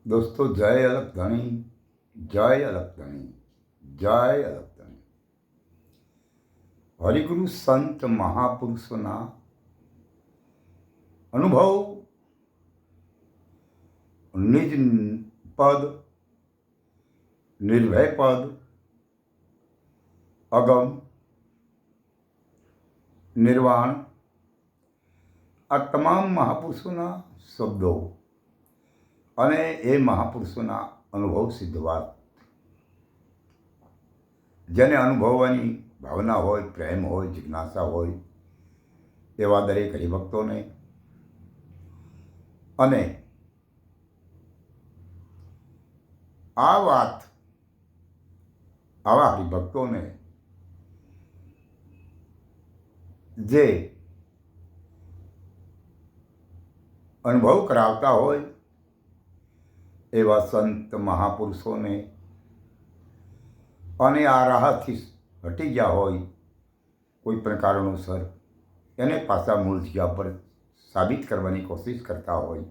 દોસ્તો જય અલગ ધણી, જય અલગ ધણી, જય અલગ ધણી. હરિગુરુ સંત મહાપુરુષોના અનુભવ, નિજ પદ, નિર્ભય પદ, અગમ, નિર્વાણ, આ તમામ મહાપુરુષોના શબ્દો અને એ મહાપુરુષોના અનુભવ સિદ્ધ વાત, જેને અનુભવવાની ભાવના હોય, પ્રેમ હોય, જિજ્ઞાસા હોય, એવા દરેક હરિભક્તોને અને આ વાત આવા હરિભક્તોને જે અનુભવ કરાવતા હોય એવા સંત મહાપુરુષોને અને આ રાહથી હટી ગયા હોય કોઈ પણ કારણોસર, એને પાછા મૂળ જગ્યા પર સાબિત કરવાની કોશિશ કરતા હોય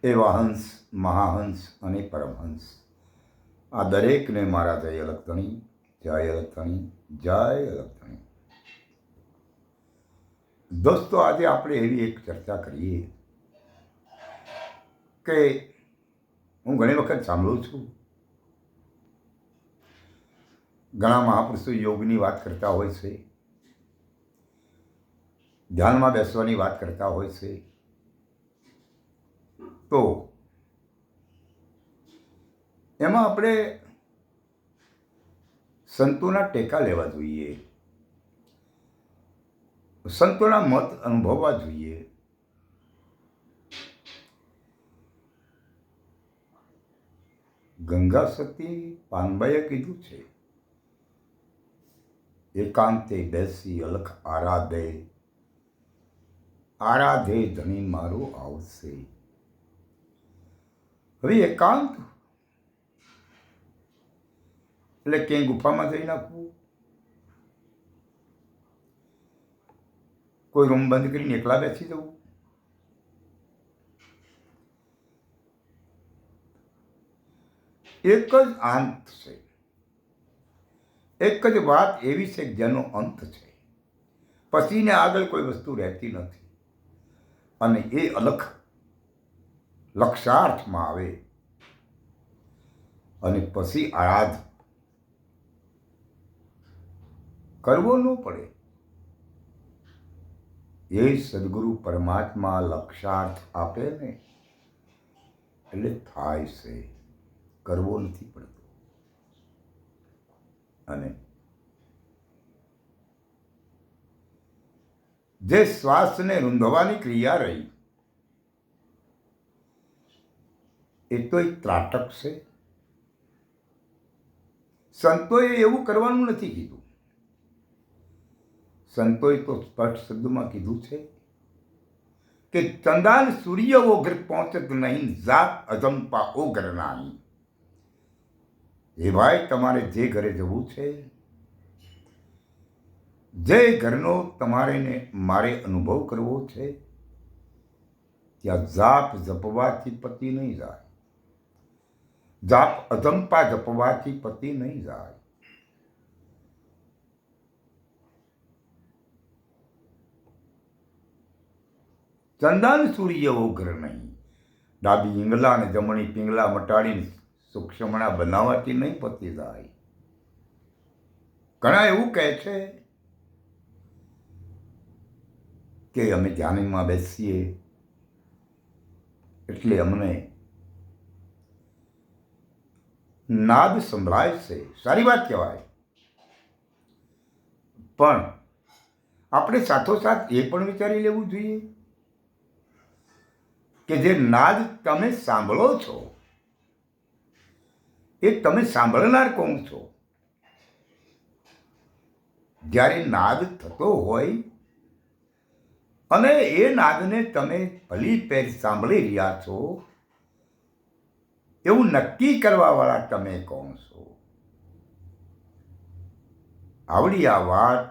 એવા હંસ, મહાહંસ અને પરમહંસ, આ દરેકને મારા જય અલગ ધણી, જય અલગ ધણી, જય અલગ ધણી. દોસ્તો, આજે આપણે એવી એક ચર્ચા કરીએ કે હું ઘણી વખત સાંભળું છું, ઘણા મહાપુરુષો યોગની વાત કરતા હોય છે, ધ્યાનમાં બેસવાની વાત કરતા હોય છે, તો એમાં આપણે સંતોના ટેકા લેવા જોઈએ, સંતોના મત અનુભવવા જોઈએ. ગંગા સતી પાનબાઈએ કીધું છે, એકાંતે બેસી અલખ આરાધે, આરાધે ધણી મારું આવશે. હવે એકાંત એટલે ક્યાંય ગુફામાં જઈ નાખવું, કોઈ રૂમ બંધ કરીને એકલા બેસી જવું, એક જ અંત છે, એક જ વાત એવી છે જેનો અંત છે, પછીને આગળ કોઈ વસ્તુ રહેતી નથી, અને એ અલખ લક્ષાર્થમાં આવે અને પછી આરાધ કરવો ન પડે. એ સદગુરુ પરમાત્મા લક્ષાર્થ આપે ને એટલે થાય છે, કરવો નથી પડતો. અને જે શ્વાસને રૂંધવાની ક્રિયા રહી એ તો એક ત્રાટક છે. સંતોએ એવું કરવાનું નથી કીધું, સંતોએ તો સ્પષ્ટ શબ્દમાં કીધું છે કે ચંદાન સૂર્ય વો ઘર પહોંચત નહીં, જાત અજંપા ઓ ઘર નહીં. એ ભાઈ, તમારે જે ઘરે જવું છે, જે ઘરનો તમારે ને મારે અનુભવ કરવો છે, ત્યાં જાપ જપવાથી પતિ નહીં જાય, જાપ અજંપા જપવાથી પતિ નહીં જાય. ચંદન સૂર્ય ઉગ્ર નહીં, ડાબી ઈંગલા અને જમણી પિંગલા મટાડીને સૂક્ષ્મણા બનાવવાથી નહીં પતી જાય. ઘણા એવું કહે છે કે અમે ધ્યાનમાં બેસીએ એટલે અમને નાદ સંભળાય છે. સારી વાત કહેવાય, પણ આપણે સાથોસાથ એ પણ વિચારી લેવું જોઈએ કે જે નાદ તમે સાંભળો છો એ તમે સાંભળનાર કોણ છો? જ્યારે નાદ થતો હોય અને એ નાદને તમે ભલી પેર સાંભળી રહ્યા છો, એવું નક્કી કરવાવાળા તમે કોણ છો? આવડી આ વાત,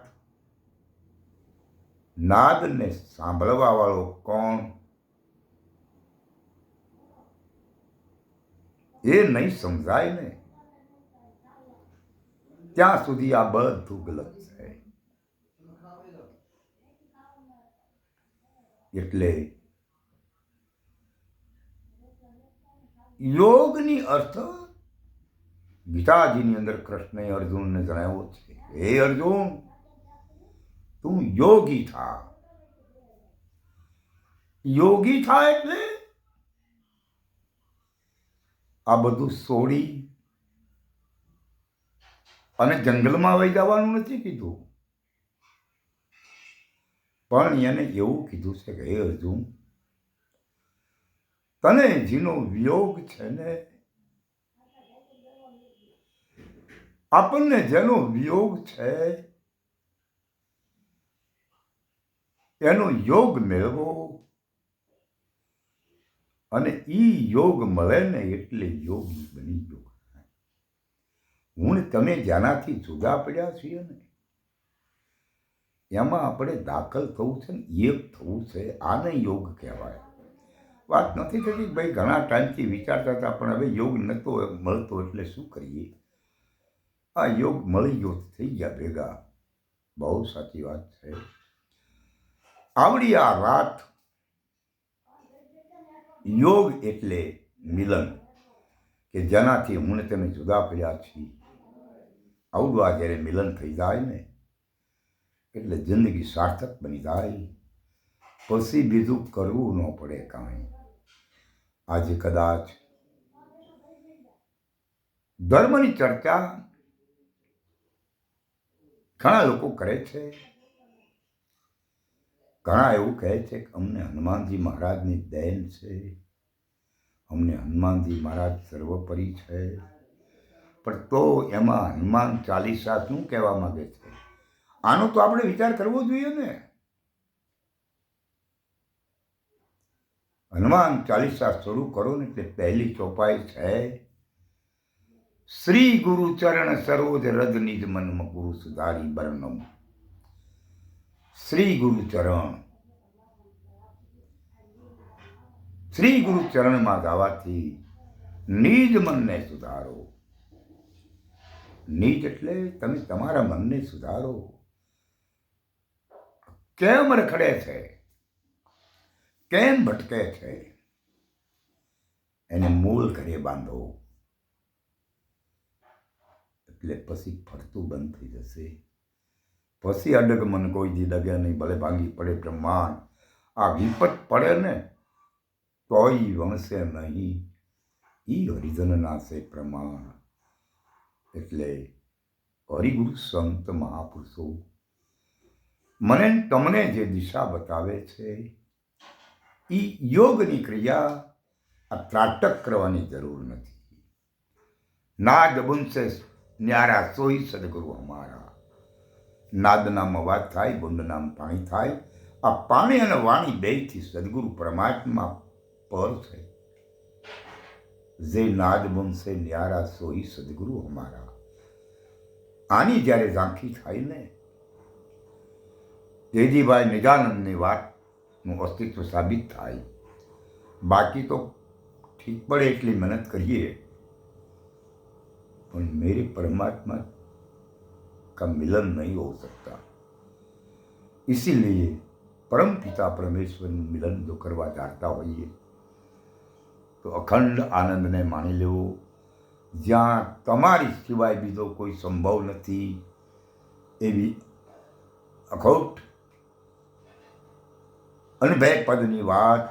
નાદને સાંભળવા વાળો કોણ, એ નહીં સમજાય ને ત્યાં સુધી આ બધું ગલત છે. એટલે યોગની અર્થ ગીતાજીની અંદર કૃષ્ણએ અર્જુનને જણાવ્યો છે, હે અર્જુન, તું યોગી થા. યોગી થા એટલે આ બધું છોડી અને જંગલમાં વહી જવાનું નથી કીધું, પણ એને એવું કીધું છે કે હે અર્જુન, તને જેનો વિયોગ છે ને, આપણને જેનો વિયોગ છે એનો યોગ મેળવો, અને ઈ યોગ મળે ને એટલે યોગી બની ગયો. હું ને તમે જેનાથી જુદા પડ્યા છીએ ને એમાં આપણે દાખલ થવું છે ને એક થવું છે, આને યોગ કહેવાય. વાત નથી થતી ભાઈ ઘણા ટાઈમથી વિચારતા હતા પણ હવે યોગ નહોતો મળતો એટલે શું કરીએ. આ યોગ મળી ગયો, થઈ ગયા ભેગા. બહુ સાચી વાત છે. આવડી આ રાત યોગ એટલે મિલન, કે જેનાથી હું ને તમે જુદા પડ્યા છીએ. આવડું આ જ્યારે મિલન થઈ જાય ને એટલે જિંદગી સાર્થક બની જાય, પછી બીજું કરવું ન પડે કાંઈ. આજે કદાચ ધર્મની ચર્ચા ઘણા લોકો કરે છે, ઘણા એવું કહે છે કે અમને હનુમાનજી મહારાજની દેન છે, અમને હનુમાનજી મહારાજ સર્વોપરી છે. પણ તો એમાં હનુમાન ચાલીસા શું કહેવા માંગે છે, આનો તો આપણે વિચાર કરવો જોઈએ ને. હનુમાન ચાલીસા શરૂ કરો ને એટલે પહેલી ચોપાઈ છે, શ્રી ગુરુ ચરણ સરોજ રજ નિજ મન ગુરુ સુધારી બરનમ. શ્રી ગુરુ ચરણ, શ્રી ગુરુ ચરણમાં ગાવાથી નિજ મનને સુધારો. નિજ એટલે તમે તમારા મનને સુધારો. કેમ રખડે છે, કેમ ભટકે છે, એને મૂળ ઘરે બાંધો એટલે પછી ફરતું બંધ થઈ જશે. પછી અડગ મન કોઈ દી ડગે નહીં, ભલે ભાંગી પડે બ્રહ્માંડ. આ વિપત પડે ને તોય વણશે નહીં, ઈ હરિજનના છે પ્રમાણ. એટલે હરિગુરુ સંત મહાપુરુષો મને તમને જે દિશા બતાવે છે એ યોગની ક્રિયા આ ત્રાટક કરવાની જરૂર નથી. નાદ બુનસે ન્યારા સોઈ સદગુરુ અમારા. નાદનામ અવાજ થાય, બુંદનામ પાણી થાય. આ પાણી અને વાણી બેથી સદગુરુ પરમાત્મા પર છે. જે નાદ બુનસે ન્યારા સોઈ સદગુરુ અમારા. આની જ્યારે ઝાંખી થાય ને તેજીભાઈ નિજાનંદની વાતનું અસ્તિત્વ સાબિત થાય. બાકી તો ठीक पड़े એટલી મહેનત કરીએ પણ मेरे परमात्मा का मिलन नहीं हो सकता. इसीलिए परम पिता परमेश्वर मिलन जो करवा चाहता होइए तो अखंड आनंद ने मानी लेवो. જ્યાં તમારી સિવાય બીજો કોઈ સંભવ નથી એવી અખોટ અનભય પદની વાત,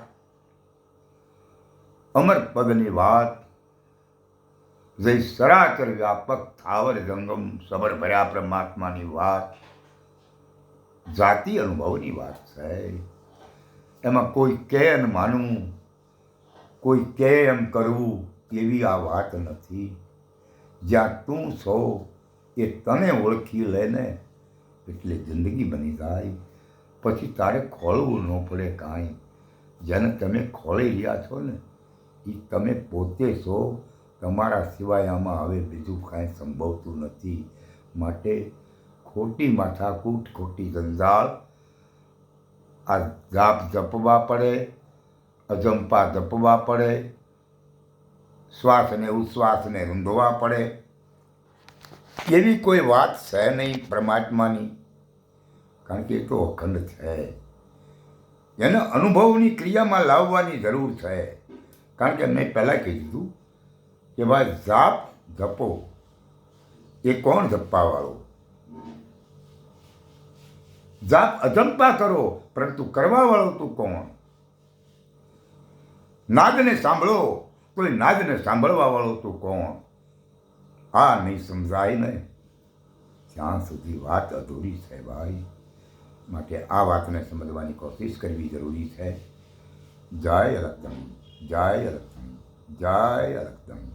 અમર પદની વાત, જે સરાચર વ્યાપક થાવર જંગમ સબર ભર્યા પરમાત્માની વાત, જાતિ અનુભવની વાત છે. એમાં કોઈ કે એમ માનવું, કોઈ કે એમ કરવું એવી આ વાત નથી. જ્યાં તું છો એ તને ઓળખી લે ને એટલે જિંદગી બની જાય. પછી તારે ખોળવું ન પડે કાંઈ. જેને તમે ખોળી રહ્યા છો ને એ તમે પોતે છો. તમારા સિવાય આમાં હવે બીજું કાંઈ સંભવતું નથી. માટે ખોટી માથાકૂટ, ખોટી જંજાળ, આ જાપ જપવા પડે, અજંપા જપવા પડે, શ્વાસ અને ઉચ્છ્વાસને રૂંધવા પડે એવી કોઈ વાત છે નહીં પરમાત્માની, કારણ કે એ તો અખંડ છે. એને અનુભવની ક્રિયામાં લાવવાની જરૂર છે. કારણ કે મેં પહેલાં કહી દીધું કે ભાઈ જાપ જપો એ કોણ જપવાવાળો? જાપ અજંપા કરો, પરંતુ કરવાવાળો તું કોણ? નાદને સાંભળો તો એ નાદને સાંભળવાવાળો તું કોણ? આ નહીં સમજાય ને ત્યાં સુધી વાત અધૂરી છે ભાઈ. માટે આ વાતને સમજવાની કોશિશ કરવી જરૂરી છે. જય અલગધણી, જય અલગધણી, જય અલગધણી.